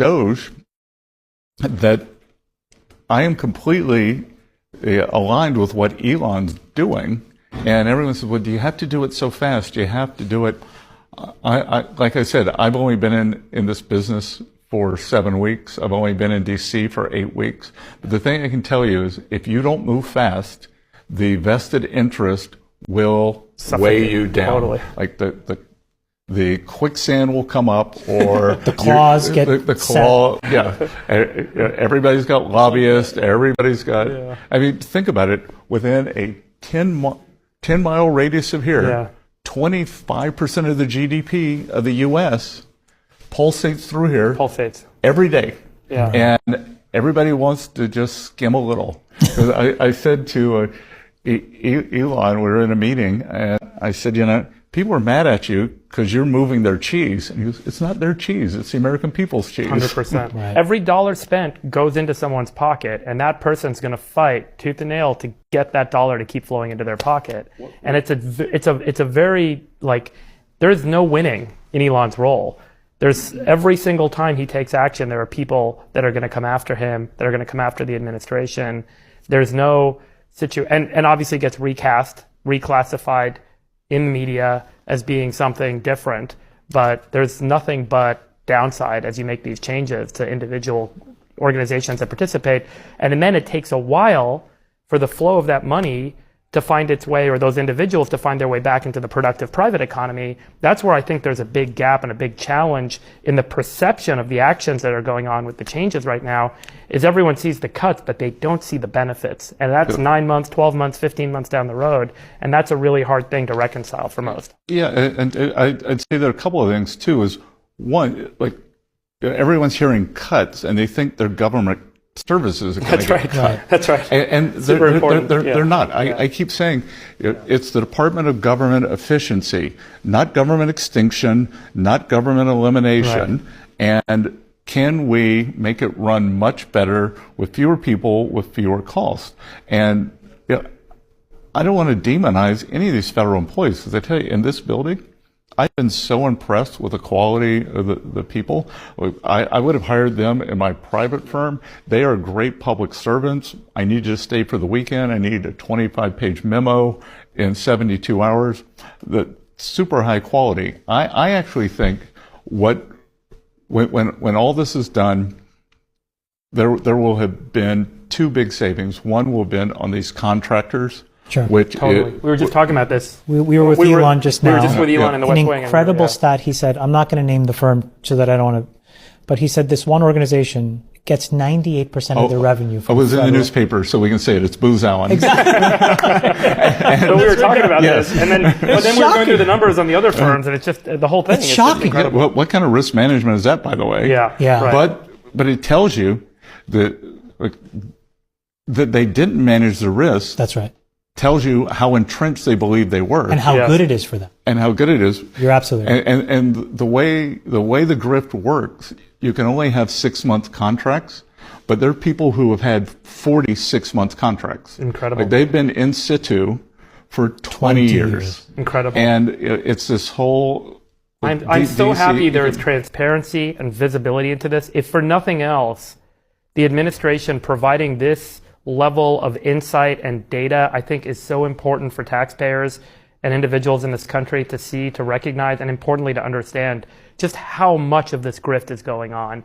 DOGE that I am completely aligned with what Elon's doing. And everyone says, well, do you have to do it so fast? Do you have to do it? Like I said, I've only been in this business for 7 weeks. I've only been in D.C. for 8 weeks. But the thing I can tell you is if you don't move fast, the vested interest will weigh you down. Totally. Like the quicksand will come up, or the claws get the claw. Yeah, everybody's got lobbyists. Everybody's got. Yeah. I mean, think about it. Within a 10-mile radius of here, 25% of the GDP of the U.S. pulsates through here. Pulsates every day. Yeah, and everybody wants to just skim a little. I said to Elon, we were in a meeting, and I said, people are mad at you because you're moving their cheese. And he goes, it's not their cheese. It's the American people's cheese. 100%. Right. Every dollar spent goes into someone's pocket, and that person's going to fight tooth and nail to get that dollar to keep flowing into their pocket. And it's a very, there's no winning in Elon's role. There's every single time he takes action, there are people that are going to come after him, that are going to come after the administration. There's no and obviously gets reclassified in the media as being something different, but there's nothing but downside as you make these changes to individual organizations that participate. And then it takes a while for the flow of that money to find its way, or those individuals to find their way back into the productive private economy. That's where I think there's a big gap and a big challenge in the perception of the actions that are going on with the changes right now, is everyone sees the cuts, but they don't see the benefits. And that's 9 months, 12 months, 15 months down the road. And that's a really hard thing to reconcile for most. Yeah, and I'd say there are a couple of things too. Is one, everyone's hearing cuts and they think their government services are going to get cut. That's right. And they're not. I keep saying it's the Department of Government Efficiency, not government extinction, not government elimination. Right. And can we make it run much better with fewer people, with fewer costs? And I don't want to demonize any of these federal employees, because I tell you, in this building, I've been so impressed with the quality of the people. I would have hired them in my private firm. They are great public servants. I need you to stay for the weekend. I need a 25-page memo in 72 hours. Super high quality. I actually think when all this is done, there will have been two big savings. One will have been on these contractors. Sure. Totally. We were just talking about this. We were with Elon just now. We were just with Elon in the West Wing. An incredible stat. He said, I'm not going to name the firm so that I don't want to, but he said this one organization gets 98% of their revenue from I was in the newspaper, so we can say it. It's Booz Allen. Exactly. So we were talking about this, and then we were going through the numbers on the other firms, and it's just the whole thing. It's shocking. What kind of risk management is that, by the way? Yeah. Right. But it tells you that they didn't manage the risk. That's right. Tells you how entrenched they believe they were, and how good it is for them, and how good it is. You're absolutely right. And the way the grift works, you can only have 6-month contracts, but there are people who have had 46-month contracts. Incredible. They've been in situ for 20 years. Incredible. And it's this whole. I'm so happy there is transparency and visibility into this. If for nothing else, the administration providing this level of insight and data, I think, is so important for taxpayers and individuals in this country to see, to recognize, and importantly to understand just how much of this grift is going on.